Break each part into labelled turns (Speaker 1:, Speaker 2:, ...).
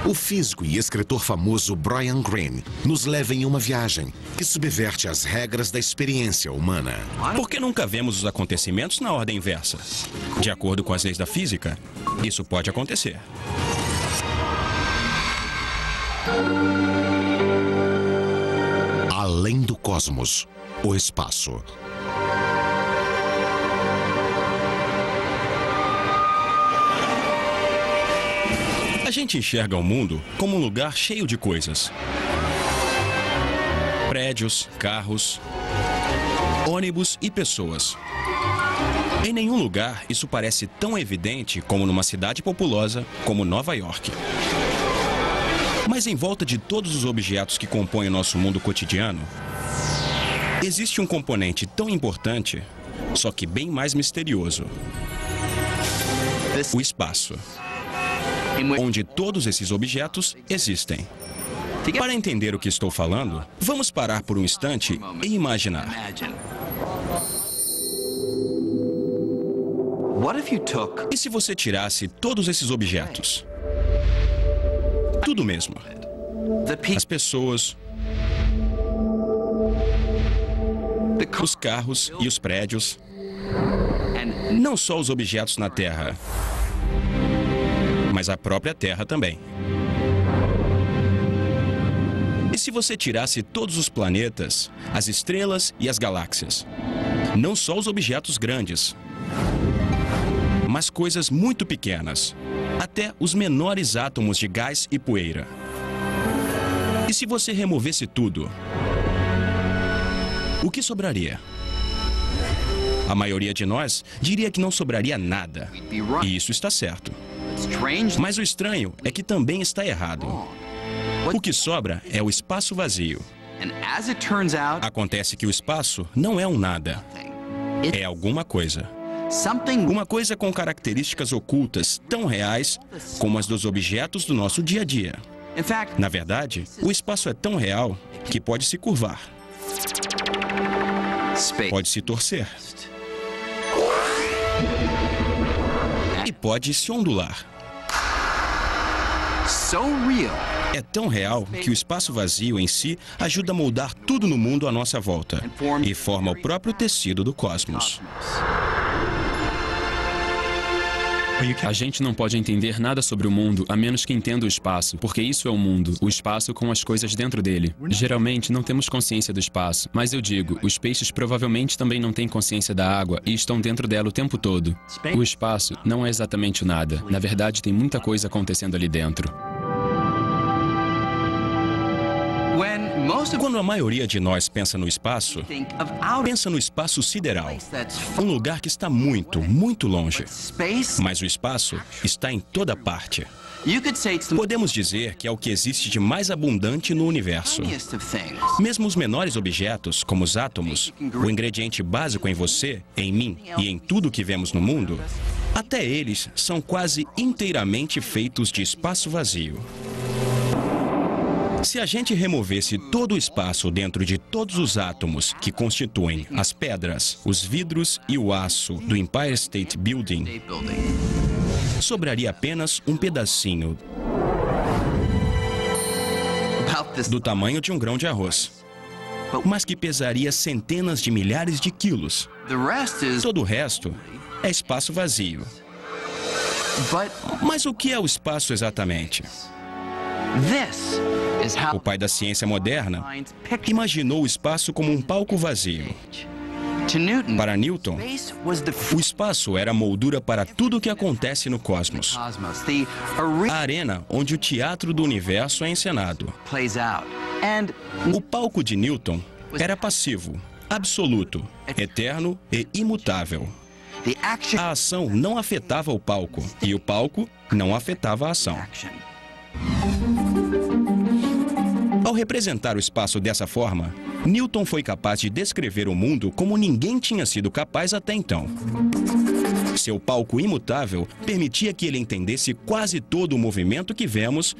Speaker 1: O físico e escritor famoso Brian Greene nos leva em uma viagem que subverte as regras da experiência humana.
Speaker 2: Por que nunca vemos os acontecimentos na ordem inversa? De acordo com as leis da física, isso pode acontecer.
Speaker 1: Além do cosmos, o espaço.
Speaker 2: A gente enxerga o mundo como um lugar cheio de coisas. Prédios, carros, ônibus e pessoas. Em nenhum lugar isso parece tão evidente como numa cidade populosa como Nova York. Mas em volta de todos os objetos que compõem o nosso mundo cotidiano, existe um componente tão importante, só que bem mais misterioso. O espaço, onde todos esses objetos existem. Para entender o que estou falando, vamos parar por um instante e imaginar. E se você tirasse todos esses objetos? Tudo mesmo. As pessoas, os carros e os prédios. Não só os objetos na Terra, mas a própria Terra também. E se você tirasse todos os planetas, as estrelas e as galáxias? Não só os objetos grandes, mas coisas muito pequenas, até os menores átomos de gás e poeira. E se você removesse tudo, o que sobraria? A maioria de nós diria que não sobraria nada. E isso está certo. Mas o estranho é que também está errado. O que sobra é o espaço vazio. Acontece que o espaço não é um nada. É alguma coisa. Uma coisa com características ocultas tão reais como as dos objetos do nosso dia a dia. Na verdade, o espaço é tão real que pode se curvar. Pode se torcer. E pode se ondular. É tão real que o espaço vazio em si ajuda a moldar tudo no mundo à nossa volta e forma o próprio tecido do cosmos.
Speaker 3: A gente não pode entender nada sobre o mundo a menos que entenda o espaço, porque isso é o mundo, o espaço com as coisas dentro dele. Geralmente não temos consciência do espaço, mas eu digo, os peixes provavelmente também não têm consciência da água e estão dentro dela o tempo todo. O espaço não é exatamente o nada. Na verdade, tem muita coisa acontecendo ali dentro.
Speaker 2: Quando a maioria de nós pensa no espaço sideral, um lugar que está muito, muito longe. Mas o espaço está em toda parte. Podemos dizer que é o que existe de mais abundante no universo. Mesmo os menores objetos, como os átomos, o ingrediente básico em você, em mim e em tudo que vemos no mundo, até eles são quase inteiramente feitos de espaço vazio. Se a gente removesse todo o espaço dentro de todos os átomos que constituem as pedras, os vidros e o aço do Empire State Building, sobraria apenas um pedacinho do tamanho de um grão de arroz, mas que pesaria centenas de milhares de quilos. Todo o resto é espaço vazio. Mas o que é o espaço exatamente? O pai da ciência moderna imaginou o espaço como um palco vazio. Para Newton, o espaço era a moldura para tudo o que acontece no cosmos. A arena onde o teatro do universo é encenado. O palco de Newton era passivo, absoluto, eterno e imutável. A ação não afetava o palco e o palco não afetava a ação. Ao representar o espaço dessa forma, Newton foi capaz de descrever o mundo como ninguém tinha sido capaz até então. Seu palco imutável permitia que ele entendesse quase todo o movimento que vemos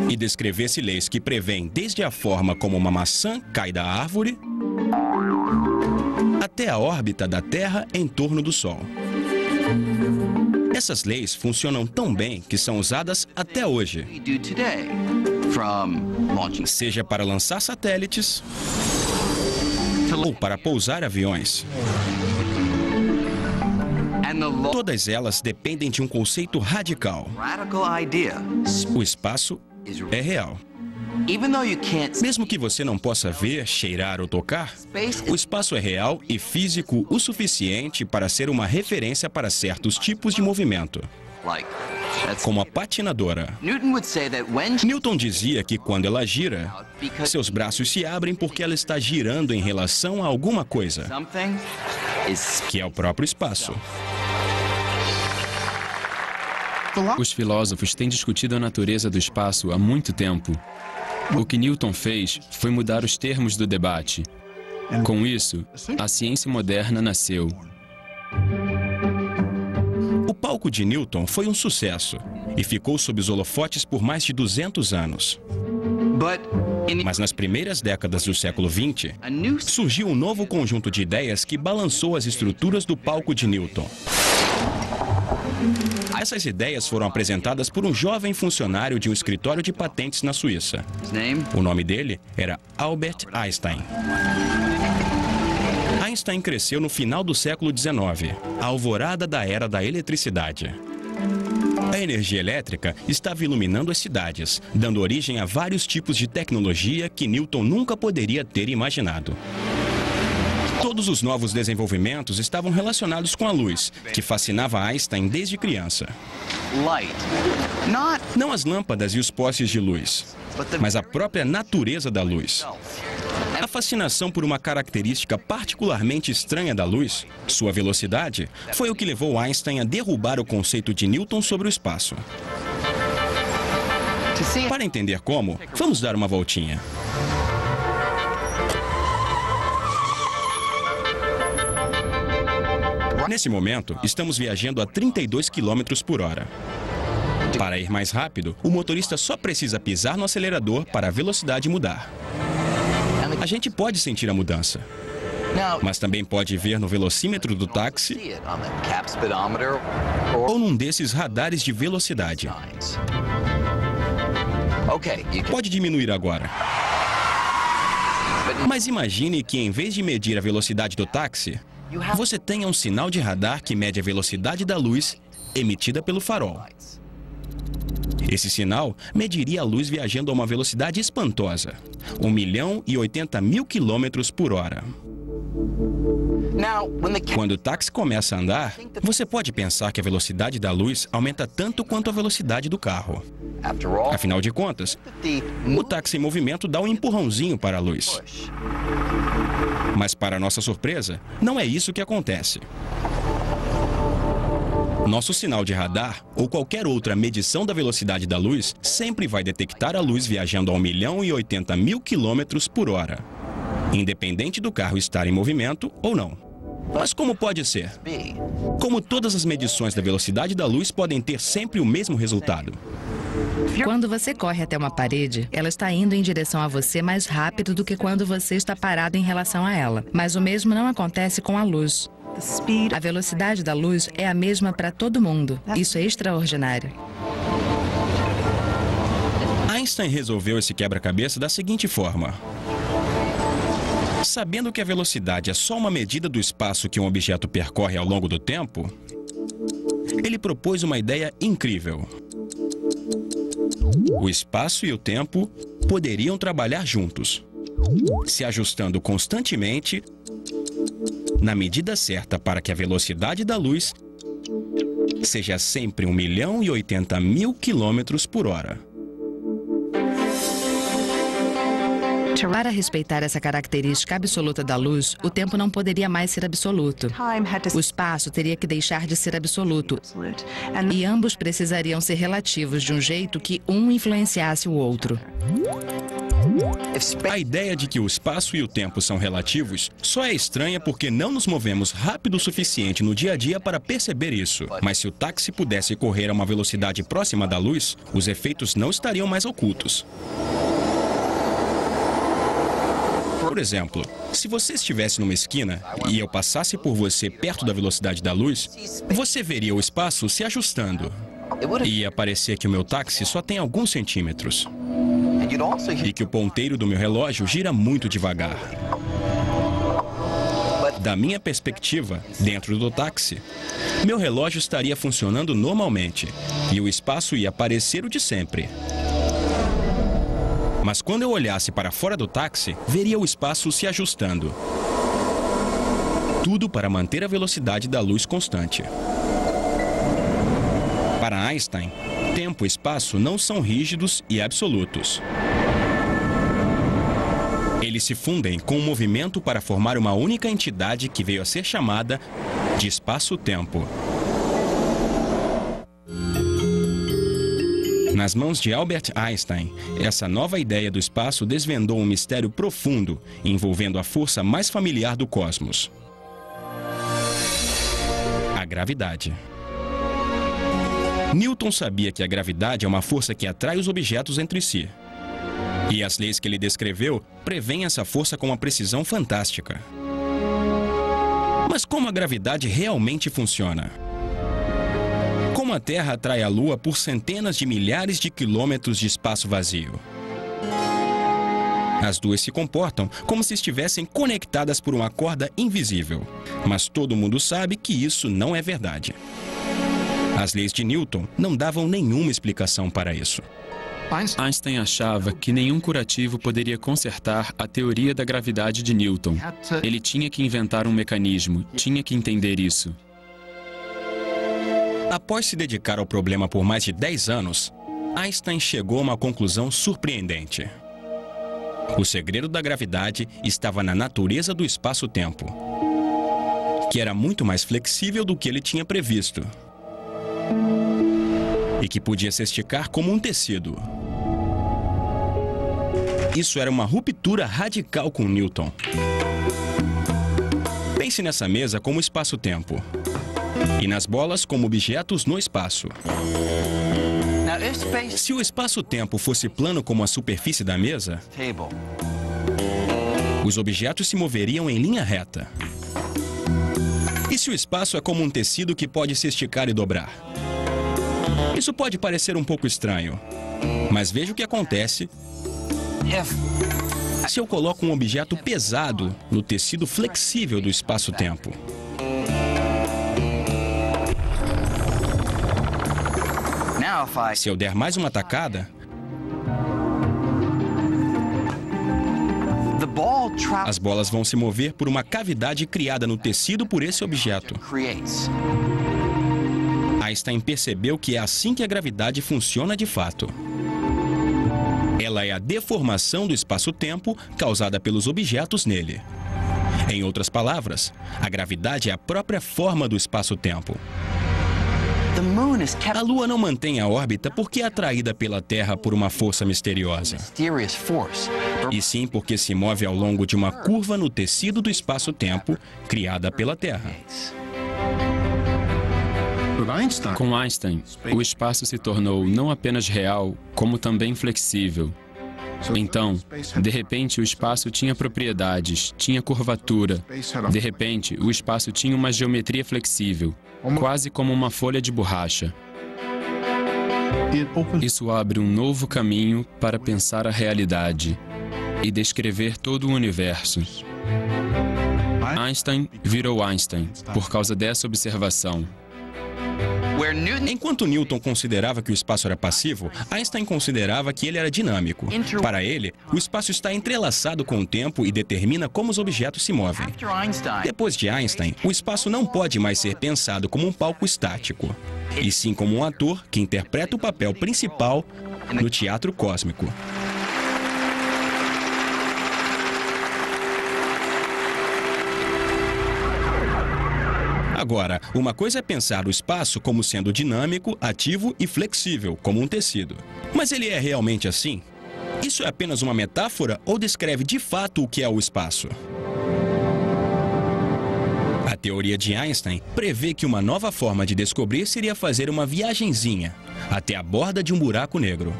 Speaker 2: e descrevesse leis que prevêem desde a forma como uma maçã cai da árvore até a órbita da Terra em torno do Sol. Essas leis funcionam tão bem que são usadas até hoje, seja para lançar satélites ou para pousar aviões. Todas elas dependem de um conceito radical. O espaço é real. Mesmo que você não possa ver, cheirar ou tocar, o espaço é real e físico o suficiente para ser uma referência para certos tipos de movimento, como a patinadora. Newton dizia que quando ela gira, seus braços se abrem porque ela está girando em relação a alguma coisa, que é o próprio espaço.
Speaker 3: Os filósofos têm discutido a natureza do espaço há muito tempo. O que Newton fez foi mudar os termos do debate. Com isso, a ciência moderna nasceu.
Speaker 2: O palco de Newton foi um sucesso e ficou sob os holofotes por mais de 200 anos. Mas nas primeiras décadas do século XX, surgiu um novo conjunto de ideias que balançou as estruturas do palco de Newton. Essas ideias foram apresentadas por um jovem funcionário de um escritório de patentes na Suíça. O nome dele era Albert Einstein. Einstein cresceu no final do século XIX, a alvorada da era da eletricidade. A energia elétrica estava iluminando as cidades, dando origem a vários tipos de tecnologia que Newton nunca poderia ter imaginado. Todos os novos desenvolvimentos estavam relacionados com a luz, que fascinava Einstein desde criança. Não as lâmpadas e os postes de luz, mas a própria natureza da luz. A fascinação por uma característica particularmente estranha da luz, sua velocidade, foi o que levou Einstein a derrubar o conceito de Newton sobre o espaço. Para entender como, vamos dar uma voltinha. Nesse momento, estamos viajando a 32 km por hora. Para ir mais rápido, o motorista só precisa pisar no acelerador para a velocidade mudar. A gente pode sentir a mudança, mas também pode ver no velocímetro do táxi ou num desses radares de velocidade. Pode diminuir agora. Mas imagine que, em vez de medir a velocidade do táxi, você tenha um sinal de radar que mede a velocidade da luz emitida pelo farol. Esse sinal mediria a luz viajando a uma velocidade espantosa, 1.080.000 km por hora. Quando o táxi começa a andar, você pode pensar que a velocidade da luz aumenta tanto quanto a velocidade do carro. Afinal de contas, o táxi em movimento dá um empurrãozinho para a luz. Mas, para nossa surpresa, não é isso que acontece. Nosso sinal de radar, ou qualquer outra medição da velocidade da luz, sempre vai detectar a luz viajando a 1.080.000 km por hora, independente do carro estar em movimento ou não. Mas como pode ser? Como todas as medições da velocidade da luz podem ter sempre o mesmo resultado?
Speaker 4: Quando você corre até uma parede, ela está indo em direção a você mais rápido do que quando você está parado em relação a ela. Mas o mesmo não acontece com a luz. A velocidade da luz é a mesma para todo mundo. Isso é extraordinário.
Speaker 2: Einstein resolveu esse quebra-cabeça da seguinte forma. Sabendo que a velocidade é só uma medida do espaço que um objeto percorre ao longo do tempo, ele propôs uma ideia incrível. O espaço e o tempo poderiam trabalhar juntos, se ajustando constantemente na medida certa para que a velocidade da luz seja sempre 1.080.000 km por hora.
Speaker 4: Para respeitar essa característica absoluta da luz, o tempo não poderia mais ser absoluto. O espaço teria que deixar de ser absoluto. E ambos precisariam ser relativos de um jeito que um influenciasse o outro.
Speaker 2: A ideia de que o espaço e o tempo são relativos só é estranha porque não nos movemos rápido o suficiente no dia a dia para perceber isso. Mas se o táxi pudesse correr a uma velocidade próxima da luz, os efeitos não estariam mais ocultos. Por exemplo, se você estivesse numa esquina e eu passasse por você perto da velocidade da luz, você veria o espaço se ajustando. E ia parecer que o meu táxi só tem alguns centímetros. E que o ponteiro do meu relógio gira muito devagar. Da minha perspectiva, dentro do táxi, meu relógio estaria funcionando normalmente e o espaço ia parecer o de sempre. Mas quando eu olhasse para fora do táxi, veria o espaço se ajustando. Tudo para manter a velocidade da luz constante. Para Einstein, tempo e espaço não são rígidos e absolutos. Eles se fundem com o movimento para formar uma única entidade que veio a ser chamada de espaço-tempo. Nas mãos de Albert Einstein, essa nova ideia do espaço desvendou um mistério profundo envolvendo a força mais familiar do cosmos: a gravidade. Newton sabia que a gravidade é uma força que atrai os objetos entre si. E as leis que ele descreveu prevêem essa força com uma precisão fantástica. Mas como a gravidade realmente funciona? Como a Terra atrai a Lua por centenas de milhares de quilômetros de espaço vazio? As duas se comportam como se estivessem conectadas por uma corda invisível. Mas todo mundo sabe que isso não é verdade. As leis de Newton não davam nenhuma explicação para isso.
Speaker 3: Einstein achava que nenhum curativo poderia consertar a teoria da gravidade de Newton. Ele tinha que inventar um mecanismo, tinha que entender isso.
Speaker 2: Após se dedicar ao problema por mais de 10 anos, Einstein chegou a uma conclusão surpreendente. O segredo da gravidade estava na natureza do espaço-tempo, que era muito mais flexível do que ele tinha previsto e que podia se esticar como um tecido. Isso era uma ruptura radical com Newton. Pense nessa mesa como espaço-tempo e nas bolas como objetos no espaço. Se o espaço-tempo fosse plano como a superfície da mesa, os objetos se moveriam em linha reta. E se o espaço é como um tecido que pode se esticar e dobrar? Isso pode parecer um pouco estranho, mas veja o que acontece se eu coloco um objeto pesado no tecido flexível do espaço-tempo. Se eu der mais uma tacada, as bolas vão se mover por uma cavidade criada no tecido por esse objeto. Einstein percebeu que é assim que a gravidade funciona de fato. Ela é a deformação do espaço-tempo causada pelos objetos nele. Em outras palavras, a gravidade é a própria forma do espaço-tempo. A Lua não mantém a órbita porque é atraída pela Terra por uma força misteriosa, e sim porque se move ao longo de uma curva no tecido do espaço-tempo criada pela Terra.
Speaker 3: Com Einstein, o espaço se tornou não apenas real, como também flexível. Então, de repente, o espaço tinha propriedades, tinha curvatura. De repente, o espaço tinha uma geometria flexível, quase como uma folha de borracha. Isso abre um novo caminho para pensar a realidade e descrever todo o universo. Einstein virou Einstein por causa dessa observação.
Speaker 2: Enquanto Newton considerava que o espaço era passivo, Einstein considerava que ele era dinâmico. Para ele, o espaço está entrelaçado com o tempo e determina como os objetos se movem. Depois de Einstein, o espaço não pode mais ser pensado como um palco estático, e sim como um ator que interpreta o papel principal no teatro cósmico. Agora, uma coisa é pensar o espaço como sendo dinâmico, ativo e flexível, como um tecido. Mas ele é realmente assim? Isso é apenas uma metáfora ou descreve de fato o que é o espaço? A teoria de Einstein prevê que uma nova forma de descobrir seria fazer uma viagenzinha até a borda de um buraco negro.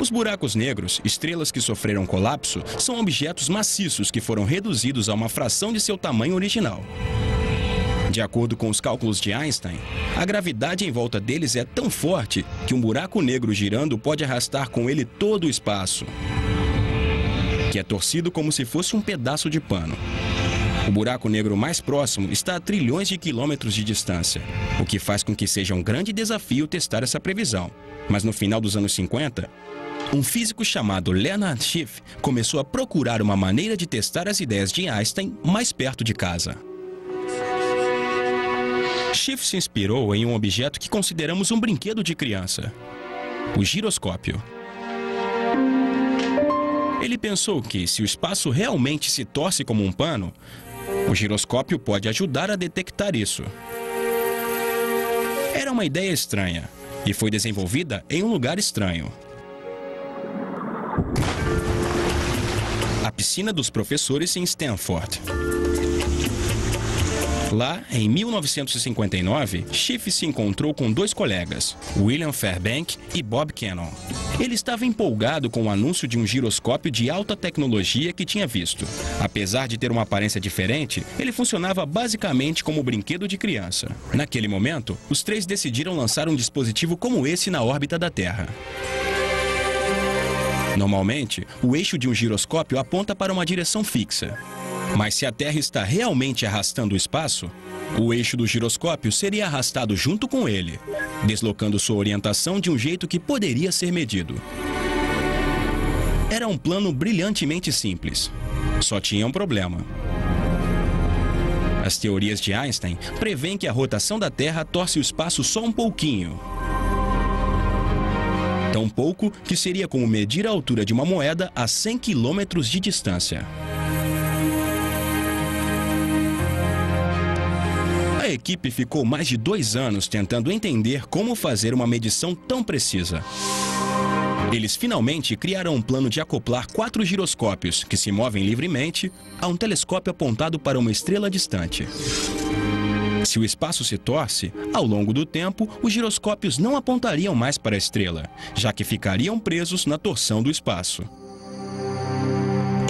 Speaker 2: Os buracos negros, estrelas que sofreram colapso, são objetos maciços que foram reduzidos a uma fração de seu tamanho original. De acordo com os cálculos de Einstein, a gravidade em volta deles é tão forte que um buraco negro girando pode arrastar com ele todo o espaço, que é torcido como se fosse um pedaço de pano. O buraco negro mais próximo está a trilhões de quilômetros de distância, o que faz com que seja um grande desafio testar essa previsão. Mas no final dos anos 50, um físico chamado Leonard Schiff começou a procurar uma maneira de testar as ideias de Einstein mais perto de casa. Schiff se inspirou em um objeto que consideramos um brinquedo de criança: o giroscópio. Ele pensou que, se o espaço realmente se torce como um pano, o giroscópio pode ajudar a detectar isso. Era uma ideia estranha e foi desenvolvida em um lugar estranho: a piscina dos professores em Stanford. Lá, em 1959, Schiff se encontrou com dois colegas, William Fairbank e Bob Cannon. Ele estava empolgado com o anúncio de um giroscópio de alta tecnologia que tinha visto. Apesar de ter uma aparência diferente, ele funcionava basicamente como um brinquedo de criança. Naquele momento, os três decidiram lançar um dispositivo como esse na órbita da Terra. Normalmente, o eixo de um giroscópio aponta para uma direção fixa. Mas se a Terra está realmente arrastando o espaço, o eixo do giroscópio seria arrastado junto com ele, deslocando sua orientação de um jeito que poderia ser medido. Era um plano brilhantemente simples. Só tinha um problema. As teorias de Einstein prevêem que a rotação da Terra torce o espaço só um pouquinho. Tão pouco que seria como medir a altura de uma moeda a 100 quilômetros de distância. A equipe ficou mais de 2 anos tentando entender como fazer uma medição tão precisa. Eles finalmente criaram um plano de acoplar 4 giroscópios que se movem livremente a um telescópio apontado para uma estrela distante. Se o espaço se torce, ao longo do tempo, os giroscópios não apontariam mais para a estrela, já que ficariam presos na torção do espaço.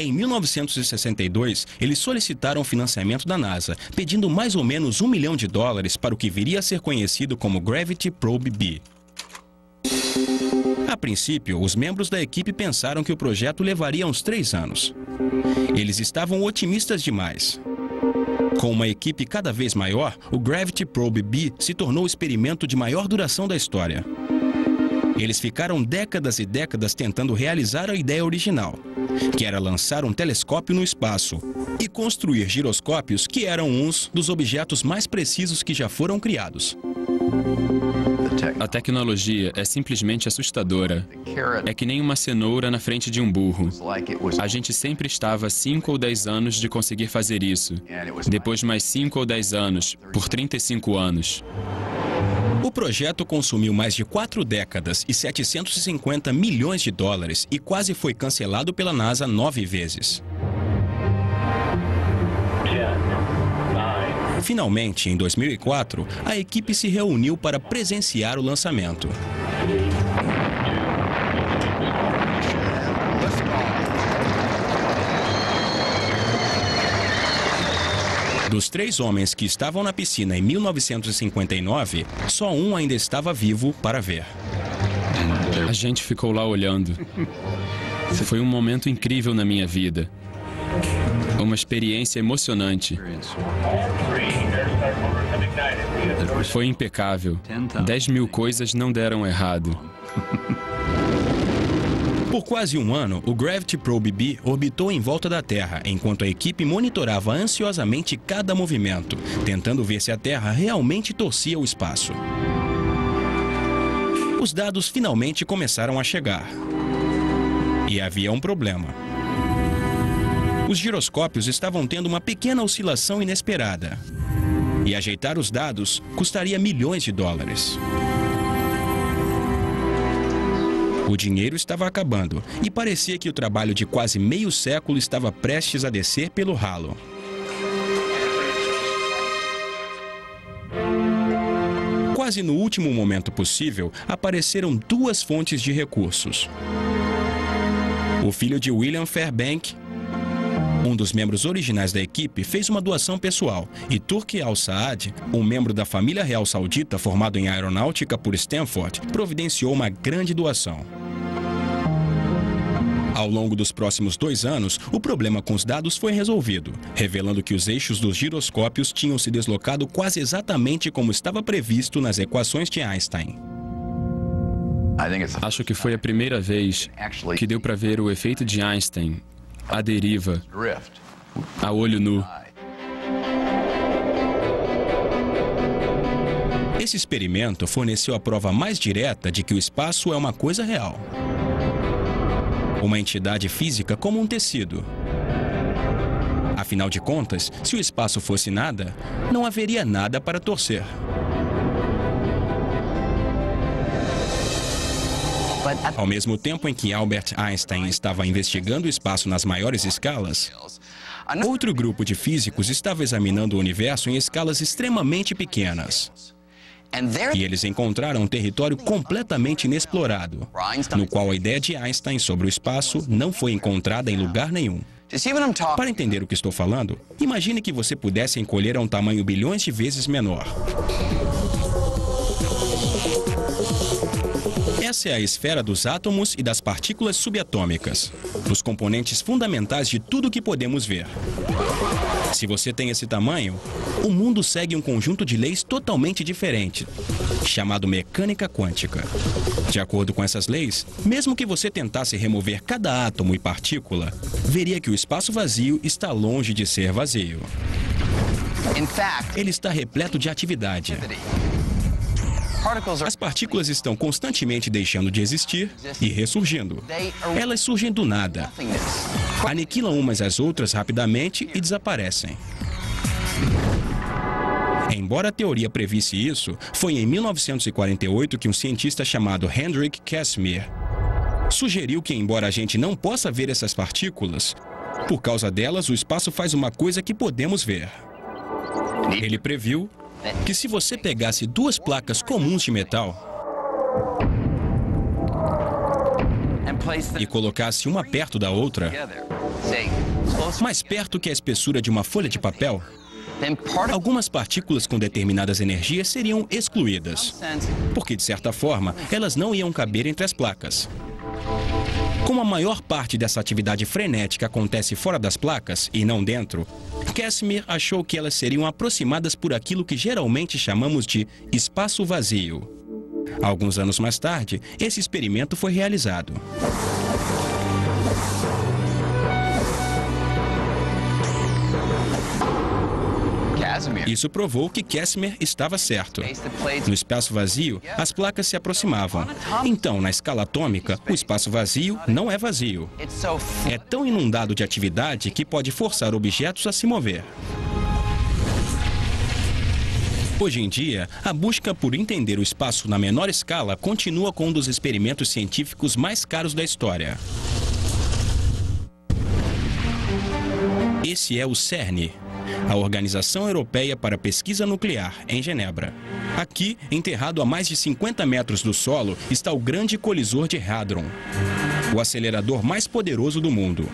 Speaker 2: Em 1962, eles solicitaram financiamento da NASA, pedindo mais ou menos $1 milhão para o que viria a ser conhecido como Gravity Probe B. A princípio, os membros da equipe pensaram que o projeto levaria uns 3 anos. Eles estavam otimistas demais. Com uma equipe cada vez maior, o Gravity Probe B se tornou o experimento de maior duração da história. Eles ficaram décadas e décadas tentando realizar a ideia original, que era lançar um telescópio no espaço e construir giroscópios que eram uns dos objetos mais precisos que já foram criados.
Speaker 3: A tecnologia é simplesmente assustadora. É que nem uma cenoura na frente de um burro. A gente sempre estava a 5 ou 10 anos de conseguir fazer isso. Depois mais 5 ou 10 anos, por 35 anos.
Speaker 2: O projeto consumiu mais de 4 décadas e $750 milhões e quase foi cancelado pela NASA 9 vezes. Finalmente, em 2004, a equipe se reuniu para presenciar o lançamento. Dos 3 homens que estavam na piscina em 1959, só um ainda estava vivo para ver.
Speaker 3: A gente ficou lá olhando. Foi um momento incrível na minha vida. Uma experiência emocionante. Foi impecável. 10 mil coisas não deram errado.
Speaker 2: Por quase um ano, o Gravity Probe B orbitou em volta da Terra, enquanto a equipe monitorava ansiosamente cada movimento, tentando ver se a Terra realmente torcia o espaço. Os dados finalmente começaram a chegar. E havia um problema. Os giroscópios estavam tendo uma pequena oscilação inesperada. E ajeitar os dados custaria milhões de dólares. O dinheiro estava acabando e parecia que o trabalho de quase meio século estava prestes a descer pelo ralo. Quase no último momento possível, apareceram 2 fontes de recursos. O filho de William Fairbank, um dos membros originais da equipe, fez uma doação pessoal, e Turki Al-Saad, um membro da família real saudita formado em aeronáutica por Stanford, providenciou uma grande doação. Ao longo dos próximos 2 anos, o problema com os dados foi resolvido, revelando que os eixos dos giroscópios tinham se deslocado quase exatamente como estava previsto nas equações de Einstein.
Speaker 3: Acho que foi a primeira vez que deu para ver o efeito de Einstein, a deriva, a olho nu.
Speaker 2: Esse experimento forneceu a prova mais direta de que o espaço é uma coisa real. Uma entidade física como um tecido. Afinal de contas, se o espaço fosse nada, não haveria nada para torcer. Ao mesmo tempo em que Albert Einstein estava investigando o espaço nas maiores escalas, outro grupo de físicos estava examinando o universo em escalas extremamente pequenas. E eles encontraram um território completamente inexplorado, no qual a ideia de Einstein sobre o espaço não foi encontrada em lugar nenhum. Para entender o que estou falando, imagine que você pudesse encolher a um tamanho bilhões de vezes menor. Essa é a esfera dos átomos e das partículas subatômicas, os componentes fundamentais de tudo que podemos ver. Se você tem esse tamanho, o mundo segue um conjunto de leis totalmente diferente, chamado mecânica quântica. De acordo com essas leis, mesmo que você tentasse remover cada átomo e partícula, veria que o espaço vazio está longe de ser vazio. Ele está repleto de atividade. As partículas estão constantemente deixando de existir e ressurgindo. Elas surgem do nada, aniquilam umas às outras rapidamente e desaparecem. Embora a teoria previsse isso, foi em 1948 que um cientista chamado Hendrik Casimir sugeriu que, embora a gente não possa ver essas partículas, por causa delas o espaço faz uma coisa que podemos ver. Ele previu que se você pegasse 2 placas comuns de metal e colocasse uma perto da outra, mais perto que a espessura de uma folha de papel, algumas partículas com determinadas energias seriam excluídas, porque, de certa forma, elas não iam caber entre as placas. Como a maior parte dessa atividade frenética acontece fora das placas e não dentro, Casimir achou que elas seriam aproximadas por aquilo que geralmente chamamos de espaço vazio. Alguns anos mais tarde, esse experimento foi realizado. Isso provou que Casimir estava certo. No espaço vazio, as placas se aproximavam. Então, na escala atômica, o espaço vazio não é vazio. É tão inundado de atividade que pode forçar objetos a se mover. Hoje em dia, a busca por entender o espaço na menor escala continua com um dos experimentos científicos mais caros da história. Esse é o CERN, a Organização Europeia para a Pesquisa Nuclear, em Genebra. Aqui, enterrado a mais de 50 metros do solo, está o Grande Colisor de Hadron, o acelerador mais poderoso do mundo.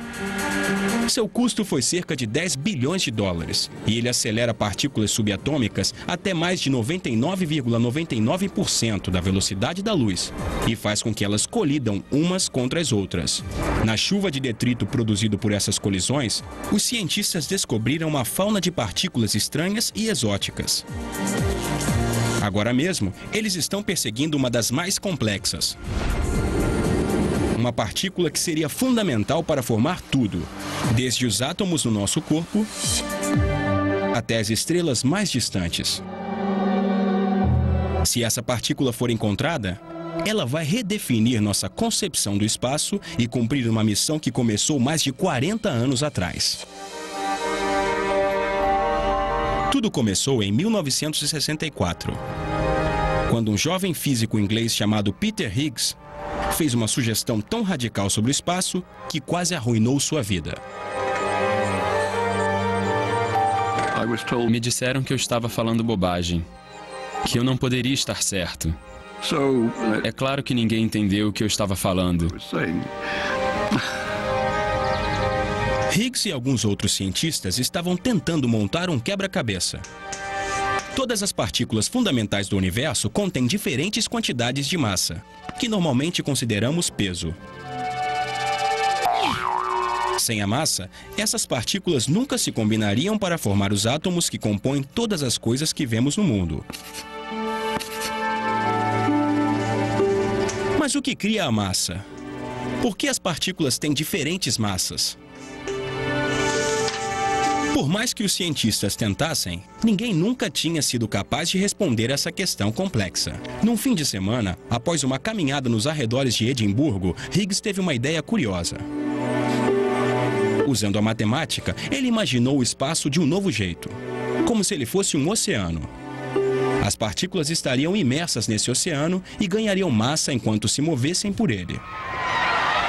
Speaker 2: Seu custo foi cerca de 10 bilhões de dólares, e ele acelera partículas subatômicas até mais de 99,99% da velocidade da luz, e faz com que elas colidam umas contra as outras. Na chuva de detrito produzido por essas colisões, os cientistas descobriram uma fauna de partículas estranhas e exóticas. Agora mesmo, eles estão perseguindo uma das mais complexas. Uma partícula que seria fundamental para formar tudo, desde os átomos no nosso corpo até as estrelas mais distantes. Se essa partícula for encontrada, ela vai redefinir nossa concepção do espaço e cumprir uma missão que começou mais de 40 anos atrás. Tudo começou em 1964, quando um jovem físico inglês chamado Peter Higgs fez uma sugestão tão radical sobre o espaço que quase arruinou sua vida.
Speaker 3: Me disseram que eu estava falando bobagem, que eu não poderia estar certo. É claro que ninguém entendeu o que eu estava falando.
Speaker 2: Higgs e alguns outros cientistas estavam tentando montar um quebra-cabeça. Todas as partículas fundamentais do universo contêm diferentes quantidades de massa, que normalmente consideramos peso. Sem a massa, essas partículas nunca se combinariam para formar os átomos que compõem todas as coisas que vemos no mundo. Mas o que cria a massa? Por que as partículas têm diferentes massas? Por mais que os cientistas tentassem, ninguém nunca tinha sido capaz de responder essa questão complexa. Num fim de semana, após uma caminhada nos arredores de Edimburgo, Higgs teve uma ideia curiosa. Usando a matemática, ele imaginou o espaço de um novo jeito, como se ele fosse um oceano. As partículas estariam imersas nesse oceano e ganhariam massa enquanto se movessem por ele.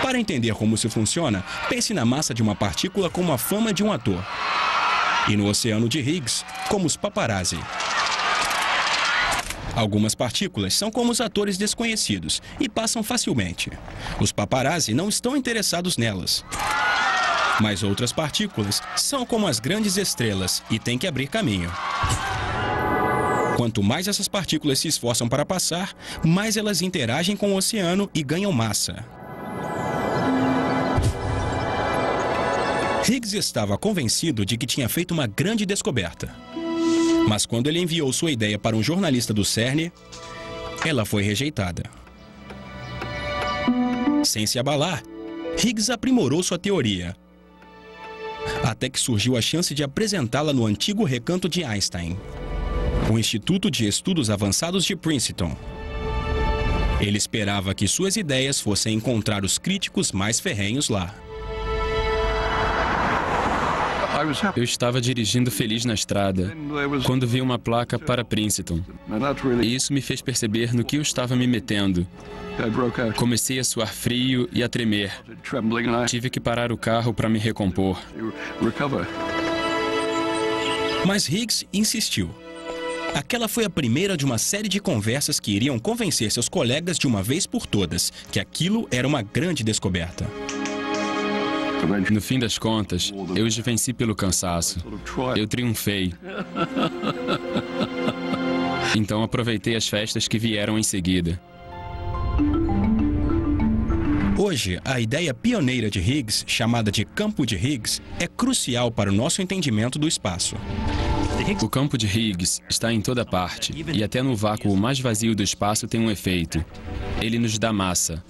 Speaker 2: Para entender como isso funciona, pense na massa de uma partícula como a fama de um ator. E no oceano de Higgs, como os paparazzi. Algumas partículas são como os atores desconhecidos e passam facilmente. Os paparazzi não estão interessados nelas. Mas outras partículas são como as grandes estrelas e têm que abrir caminho. Quanto mais essas partículas se esforçam para passar, mais elas interagem com o oceano e ganham massa. Higgs estava convencido de que tinha feito uma grande descoberta. Mas quando ele enviou sua ideia para um jornalista do CERN, ela foi rejeitada. Sem se abalar, Higgs aprimorou sua teoria, até que surgiu a chance de apresentá-la no antigo recanto de Einstein, o Instituto de Estudos Avançados de Princeton. Ele esperava que suas ideias fossem encontrar os críticos mais ferrenhos lá.
Speaker 3: Eu estava dirigindo feliz na estrada, quando vi uma placa para Princeton. E isso me fez perceber no que eu estava me metendo. Comecei a suar frio e a tremer. Tive que parar o carro para me recompor.
Speaker 2: Mas Higgs insistiu. Aquela foi a primeira de uma série de conversas que iriam convencer seus colegas de uma vez por todas que aquilo era uma grande descoberta.
Speaker 3: No fim das contas, eu os venci pelo cansaço. Eu triunfei. Então aproveitei as festas que vieram em seguida.
Speaker 2: Hoje, a ideia pioneira de Higgs, chamada de campo de Higgs, é crucial para o nosso entendimento do espaço.
Speaker 3: O campo de Higgs está em toda parte, e até no vácuo mais vazio do espaço tem um efeito. Ele nos dá massa.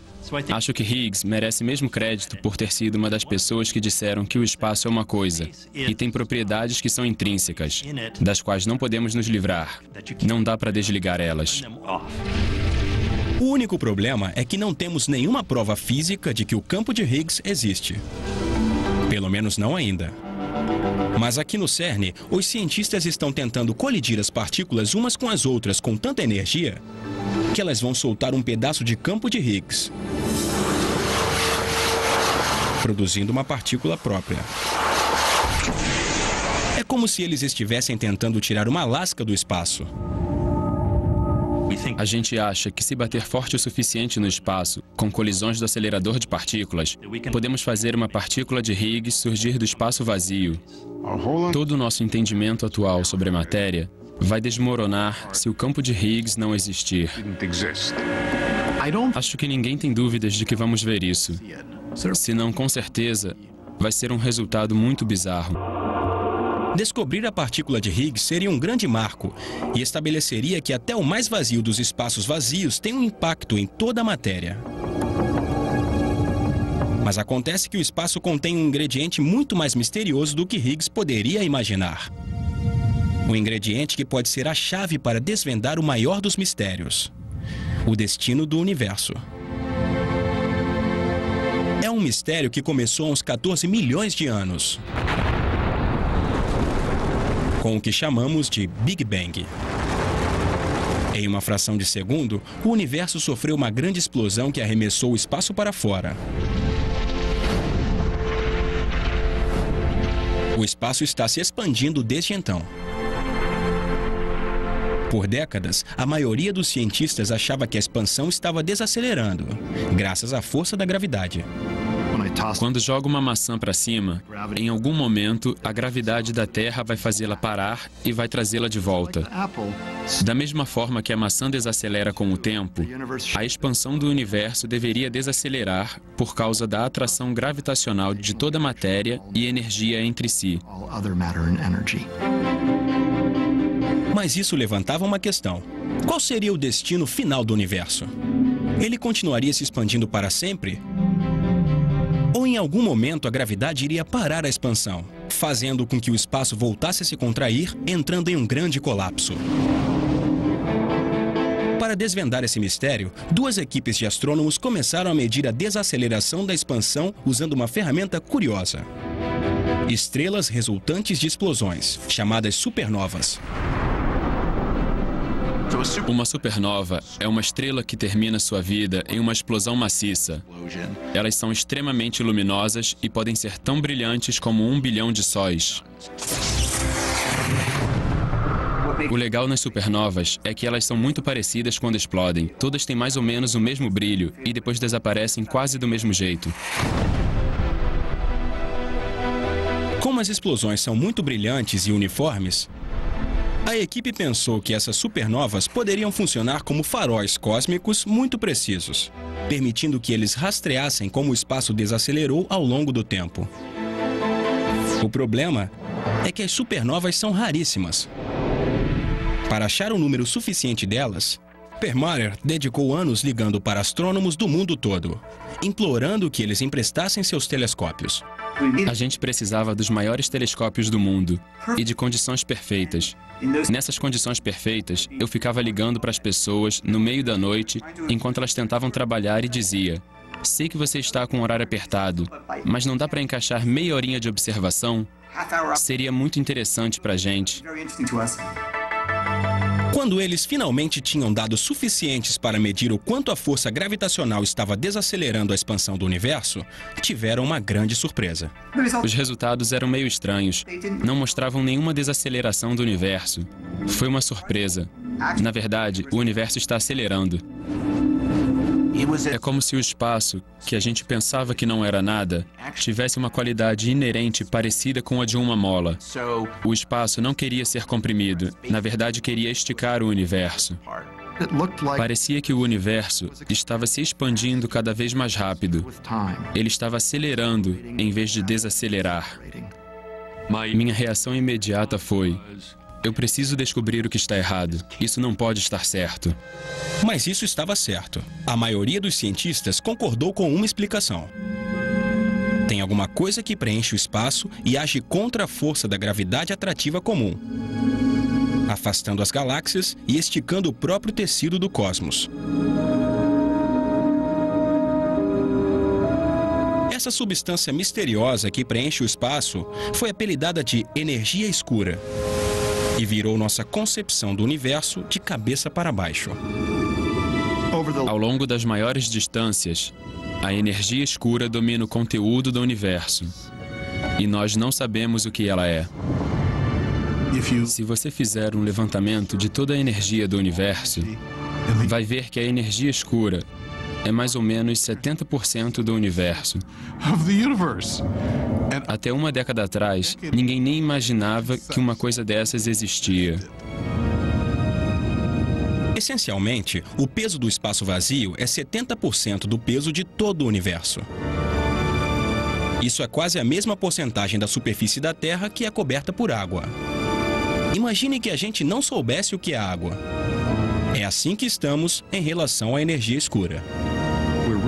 Speaker 3: Acho que Higgs merece mesmo crédito por ter sido uma das pessoas que disseram que o espaço é uma coisa e tem propriedades que são intrínsecas, das quais não podemos nos livrar. Não dá para desligar elas.
Speaker 2: O único problema é que não temos nenhuma prova física de que o campo de Higgs existe. Pelo menos não ainda. Mas aqui no CERN, os cientistas estão tentando colidir as partículas umas com as outras com tanta energia que elas vão soltar um pedaço de campo de Higgs, produzindo uma partícula própria. É como se eles estivessem tentando tirar uma lasca do espaço.
Speaker 3: A gente acha que se bater forte o suficiente no espaço, com colisões do acelerador de partículas, podemos fazer uma partícula de Higgs surgir do espaço vazio. Todo o nosso entendimento atual sobre a matéria vai desmoronar se o campo de Higgs não existir. Acho que ninguém tem dúvidas de que vamos ver isso. Se não, com certeza, vai ser um resultado muito bizarro.
Speaker 2: Descobrir a partícula de Higgs seria um grande marco e estabeleceria que até o mais vazio dos espaços vazios tem um impacto em toda a matéria. Mas acontece que o espaço contém um ingrediente muito mais misterioso do que Higgs poderia imaginar. Um ingrediente que pode ser a chave para desvendar o maior dos mistérios: o destino do universo. É um mistério que começou há uns 14 milhões de anos, com o que chamamos de Big Bang. Em uma fração de segundo, o universo sofreu uma grande explosão que arremessou o espaço para fora. O espaço está se expandindo desde então. Por décadas, a maioria dos cientistas achava que a expansão estava desacelerando, graças à força da gravidade.
Speaker 3: Quando joga uma maçã para cima, em algum momento, a gravidade da Terra vai fazê-la parar e vai trazê-la de volta. Da mesma forma que a maçã desacelera com o tempo, a expansão do universo deveria desacelerar por causa da atração gravitacional de toda a matéria e energia entre si.
Speaker 2: Mas isso levantava uma questão. Qual seria o destino final do universo? Ele continuaria se expandindo para sempre? Ou em algum momento a gravidade iria parar a expansão, fazendo com que o espaço voltasse a se contrair, entrando em um grande colapso? Para desvendar esse mistério, duas equipes de astrônomos começaram a medir a desaceleração da expansão usando uma ferramenta curiosa: estrelas resultantes de explosões, chamadas supernovas.
Speaker 3: Uma supernova é uma estrela que termina sua vida em uma explosão maciça. Elas são extremamente luminosas e podem ser tão brilhantes como 1 bilhão de sóis. O legal nas supernovas é que elas são muito parecidas quando explodem. Todas têm mais ou menos o mesmo brilho e depois desaparecem quase do mesmo jeito.
Speaker 2: Como as explosões são muito brilhantes e uniformes, a equipe pensou que essas supernovas poderiam funcionar como faróis cósmicos muito precisos, permitindo que eles rastreassem como o espaço desacelerou ao longo do tempo. O problema é que as supernovas são raríssimas. Para achar um número suficiente delas, Perlmutter dedicou anos ligando para astrônomos do mundo todo, implorando que eles emprestassem seus telescópios.
Speaker 3: A gente precisava dos maiores telescópios do mundo e de condições perfeitas. Nessas condições perfeitas, eu ficava ligando para as pessoas no meio da noite, enquanto elas tentavam trabalhar, e dizia: sei que você está com um horário apertado, mas não dá para encaixar meia horinha de observação? Seria muito interessante para a gente.
Speaker 2: Quando eles finalmente tinham dados suficientes para medir o quanto a força gravitacional estava desacelerando a expansão do universo, tiveram uma grande surpresa.
Speaker 3: Os resultados eram meio estranhos. Não mostravam nenhuma desaceleração do universo. Foi uma surpresa. Na verdade, o universo está acelerando. É como se o espaço, que a gente pensava que não era nada, tivesse uma qualidade inerente parecida com a de uma mola. O espaço não queria ser comprimido, na verdade queria esticar o universo. Parecia que o universo estava se expandindo cada vez mais rápido. Ele estava acelerando em vez de desacelerar. Minha reação imediata foi: eu preciso descobrir o que está errado. Isso não pode estar certo.
Speaker 2: Mas isso estava certo. A maioria dos cientistas concordou com uma explicação. Tem alguma coisa que preenche o espaço e age contra a força da gravidade atrativa comum, afastando as galáxias e esticando o próprio tecido do cosmos. Essa substância misteriosa que preenche o espaço foi apelidada de energia escura e virou nossa concepção do universo de cabeça para baixo.
Speaker 3: Ao longo das maiores distâncias, a energia escura domina o conteúdo do universo, e nós não sabemos o que ela é. Se você fizer um levantamento de toda a energia do universo, vai ver que a energia escura é mais ou menos 70% do universo. Até uma década atrás, ninguém nem imaginava que uma coisa dessas existia.
Speaker 2: Essencialmente, o peso do espaço vazio é 70% do peso de todo o universo. Isso é quase a mesma porcentagem da superfície da Terra que é coberta por água. Imagine que a gente não soubesse o que é água. É assim que estamos em relação à energia escura.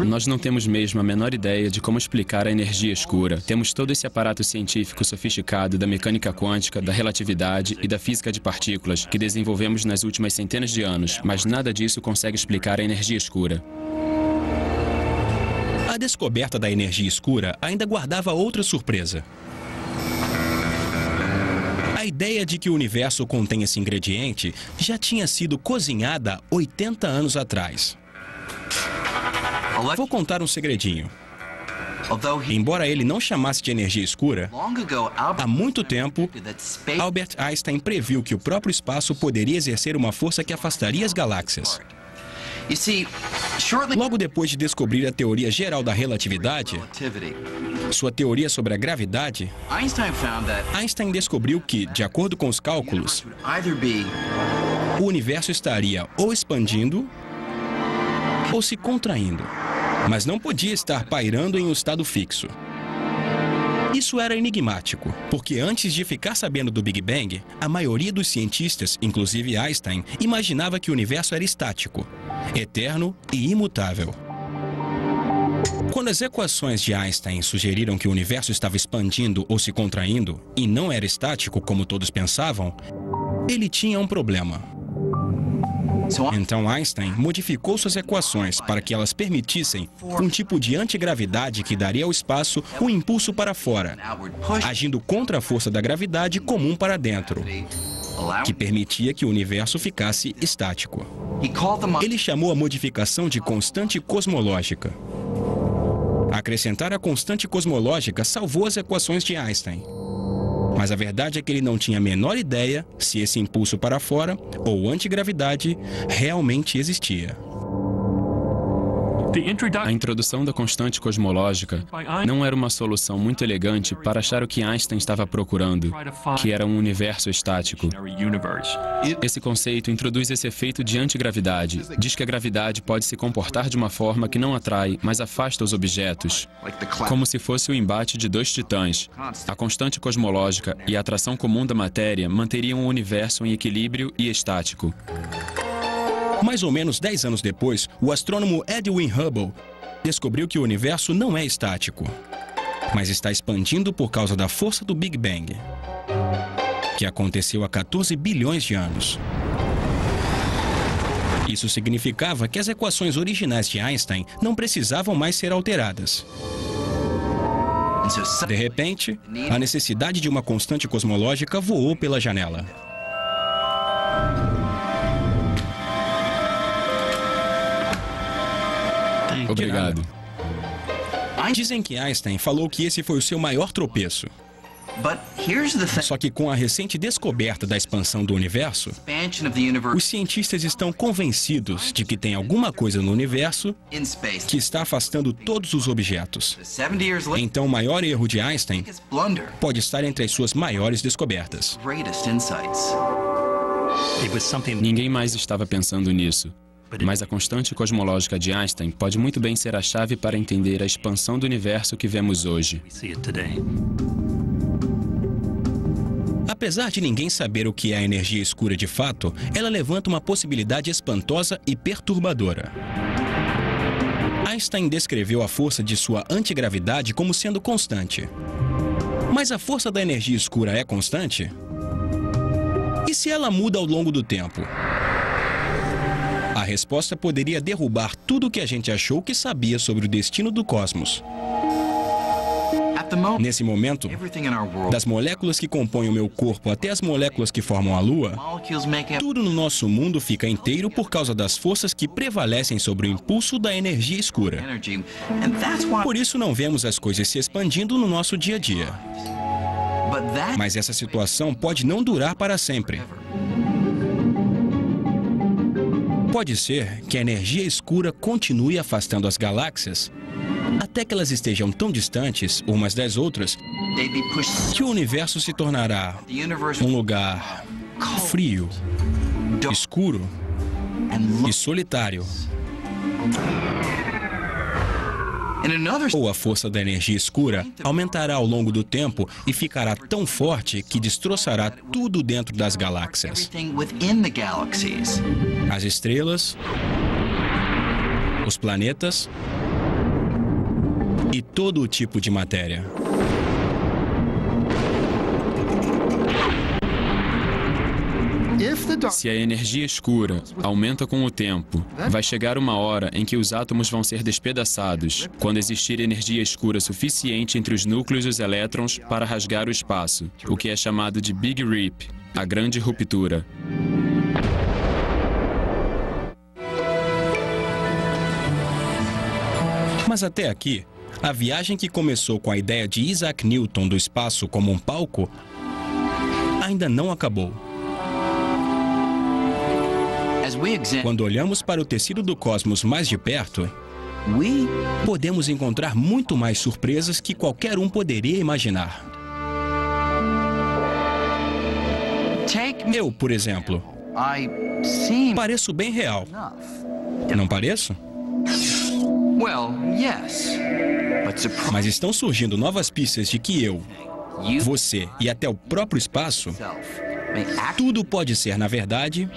Speaker 3: Nós não temos mesmo a menor ideia de como explicar a energia escura. Temos todo esse aparato científico sofisticado da mecânica quântica, da relatividade e da física de partículas que desenvolvemos nas últimas centenas de anos, mas nada disso consegue explicar a energia escura.
Speaker 2: A descoberta da energia escura ainda guardava outra surpresa. A ideia de que o universo contém esse ingrediente já tinha sido cozinhada 80 anos atrás. Vou contar um segredinho. Embora ele não chamasse de energia escura, há muito tempo, Albert Einstein previu que o próprio espaço poderia exercer uma força que afastaria as galáxias. Logo depois de descobrir a teoria geral da relatividade, sua teoria sobre a gravidade, Einstein descobriu que, de acordo com os cálculos, o universo estaria ou expandindo ou se contraindo, mas não podia estar pairando em um estado fixo. Isso era enigmático, porque antes de ficar sabendo do Big Bang, a maioria dos cientistas, inclusive Einstein, imaginava que o universo era estático, eterno e imutável. Quando as equações de Einstein sugeriram que o universo estava expandindo ou se contraindo, e não era estático como todos pensavam, ele tinha um problema. Então Einstein modificou suas equações para que elas permitissem um tipo de antigravidade que daria ao espaço um impulso para fora, agindo contra a força da gravidade comum para dentro, que permitia que o universo ficasse estático. Ele chamou a modificação de constante cosmológica. Acrescentar a constante cosmológica salvou as equações de Einstein. Mas a verdade é que ele não tinha a menor ideia se esse impulso para fora, ou antigravidade, realmente existia.
Speaker 3: A introdução da constante cosmológica não era uma solução muito elegante para achar o que Einstein estava procurando, que era um universo estático. Esse conceito introduz esse efeito de antigravidade. Diz que a gravidade pode se comportar de uma forma que não atrai, mas afasta os objetos, como se fosse o embate de dois titãs. A constante cosmológica e a atração comum da matéria manteriam o universo em equilíbrio e estático.
Speaker 2: Mais ou menos 10 anos depois, o astrônomo Edwin Hubble descobriu que o universo não é estático, mas está expandindo por causa da força do Big Bang, que aconteceu há 14 bilhões de anos. Isso significava que as equações originais de Einstein não precisavam mais ser alteradas. De repente, a necessidade de uma constante cosmológica voou pela janela.
Speaker 3: Obrigado.
Speaker 2: Dizem que Einstein falou que esse foi o seu maior tropeço. Só que com a recente descoberta da expansão do universo, os cientistas estão convencidos de que tem alguma coisa no universo que está afastando todos os objetos. Então o maior erro de Einstein pode estar entre as suas maiores descobertas.
Speaker 3: Ninguém mais estava pensando nisso. Mas a constante cosmológica de Einstein pode muito bem ser a chave para entender a expansão do universo que vemos hoje.
Speaker 2: Apesar de ninguém saber o que é a energia escura de fato, ela levanta uma possibilidade espantosa e perturbadora. Einstein descreveu a força de sua antigravidade como sendo constante. Mas a força da energia escura é constante? E se ela muda ao longo do tempo? A resposta poderia derrubar tudo o que a gente achou que sabia sobre o destino do cosmos. Nesse momento, das moléculas que compõem o meu corpo até as moléculas que formam a Lua, tudo no nosso mundo fica inteiro por causa das forças que prevalecem sobre o impulso da energia escura. Por isso não vemos as coisas se expandindo no nosso dia a dia. Mas essa situação pode não durar para sempre. Pode ser que a energia escura continue afastando as galáxias até que elas estejam tão distantes umas das outras que o universo se tornará um lugar frio, escuro e solitário. Ou a força da energia escura aumentará ao longo do tempo e ficará tão forte que destroçará tudo dentro das galáxias. As estrelas, os planetas e todo o tipo de matéria.
Speaker 3: Se a energia escura aumenta com o tempo, vai chegar uma hora em que os átomos vão ser despedaçados, quando existir energia escura suficiente entre os núcleos e os elétrons para rasgar o espaço, o que é chamado de Big Rip, a grande ruptura.
Speaker 2: Mas até aqui, a viagem que começou com a ideia de Isaac Newton do espaço como um palco ainda não acabou. Quando olhamos para o tecido do cosmos mais de perto, podemos encontrar muito mais surpresas que qualquer um poderia imaginar. Eu, por exemplo, pareço bem real. Não pareço? Mas estão surgindo novas pistas de que eu, você e até o próprio espaço, tudo pode ser, na verdade,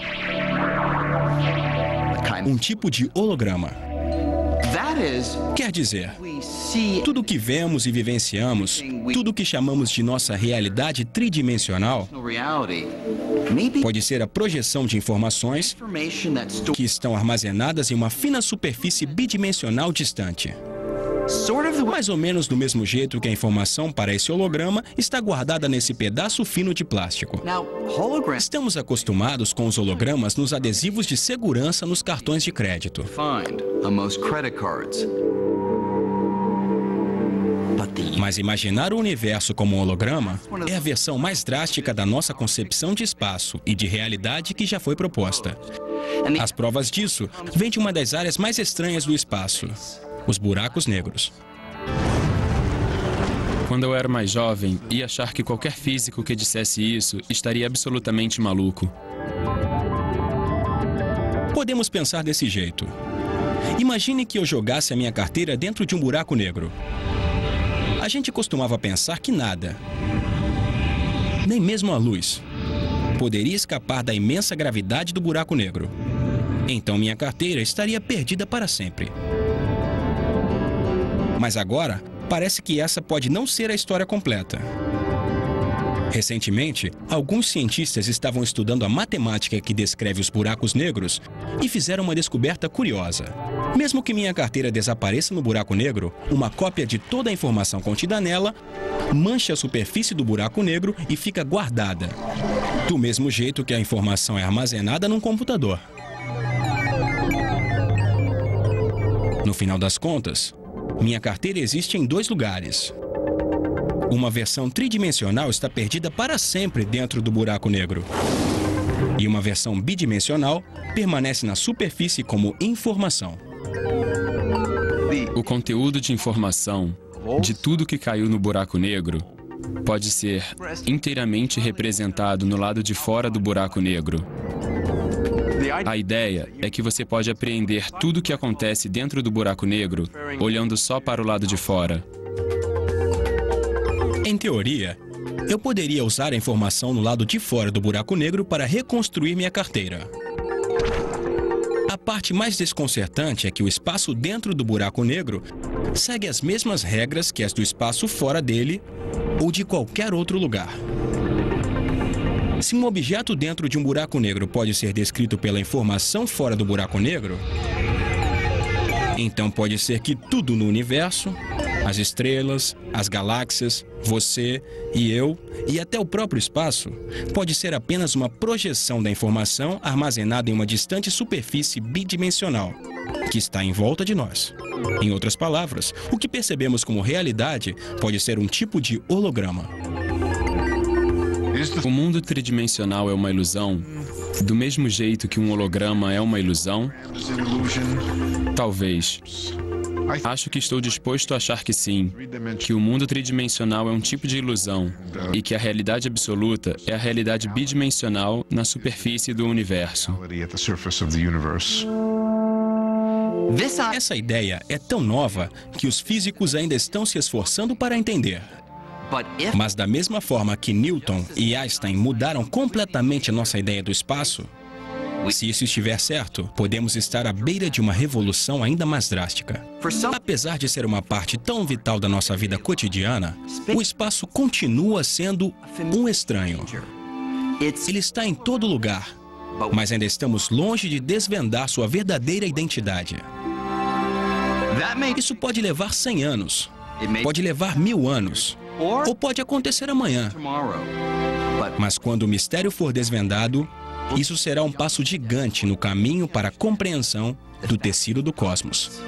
Speaker 2: um tipo de holograma. Quer dizer, tudo que vemos e vivenciamos, tudo que chamamos de nossa realidade tridimensional, pode ser a projeção de informações que estão armazenadas em uma fina superfície bidimensional distante. Mais ou menos do mesmo jeito que a informação para esse holograma está guardada nesse pedaço fino de plástico. Estamos acostumados com os hologramas nos adesivos de segurança nos cartões de crédito. Mas imaginar o universo como um holograma é a versão mais drástica da nossa concepção de espaço e de realidade que já foi proposta. As provas disso vêm de uma das áreas mais estranhas do espaço: os buracos negros.
Speaker 3: Quando eu era mais jovem, ia achar que qualquer físico que dissesse isso estaria absolutamente maluco.
Speaker 2: Podemos pensar desse jeito. Imagine que eu jogasse a minha carteira dentro de um buraco negro. A gente costumava pensar que nada, nem mesmo a luz, poderia escapar da imensa gravidade do buraco negro. Então minha carteira estaria perdida para sempre. Mas agora, parece que essa pode não ser a história completa. Recentemente, alguns cientistas estavam estudando a matemática que descreve os buracos negros e fizeram uma descoberta curiosa. Mesmo que minha carteira desapareça no buraco negro, uma cópia de toda a informação contida nela mancha a superfície do buraco negro e fica guardada, do mesmo jeito que a informação é armazenada num computador. No final das contas, minha carteira existe em dois lugares. Uma versão tridimensional está perdida para sempre dentro do buraco negro. E uma versão bidimensional permanece na superfície como informação.
Speaker 3: O conteúdo de informação de tudo que caiu no buraco negro pode ser inteiramente representado no lado de fora do buraco negro. A ideia é que você pode apreender tudo o que acontece dentro do buraco negro olhando só para o lado de fora.
Speaker 2: Em teoria, eu poderia usar a informação no lado de fora do buraco negro para reconstruir minha carteira. A parte mais desconcertante é que o espaço dentro do buraco negro segue as mesmas regras que as do espaço fora dele ou de qualquer outro lugar. Se um objeto dentro de um buraco negro pode ser descrito pela informação fora do buraco negro, então pode ser que tudo no universo, as estrelas, as galáxias, você e eu, e até o próprio espaço, pode ser apenas uma projeção da informação armazenada em uma distante superfície bidimensional, que está em volta de nós. Em outras palavras, o que percebemos como realidade pode ser um tipo de holograma.
Speaker 3: O mundo tridimensional é uma ilusão, do mesmo jeito que um holograma é uma ilusão? Talvez. Acho que estou disposto a achar que sim, que o mundo tridimensional é um tipo de ilusão e que a realidade absoluta é a realidade bidimensional na superfície do universo.
Speaker 2: Essa ideia é tão nova que os físicos ainda estão se esforçando para entender. Mas da mesma forma que Newton e Einstein mudaram completamente a nossa ideia do espaço, se isso estiver certo, podemos estar à beira de uma revolução ainda mais drástica. Apesar de ser uma parte tão vital da nossa vida cotidiana, o espaço continua sendo um estranho. Ele está em todo lugar, mas ainda estamos longe de desvendar sua verdadeira identidade. Isso pode levar 100 anos, pode levar 1000 anos, ou pode acontecer amanhã. Mas quando o mistério for desvendado, isso será um passo gigante no caminho para a compreensão do tecido do cosmos.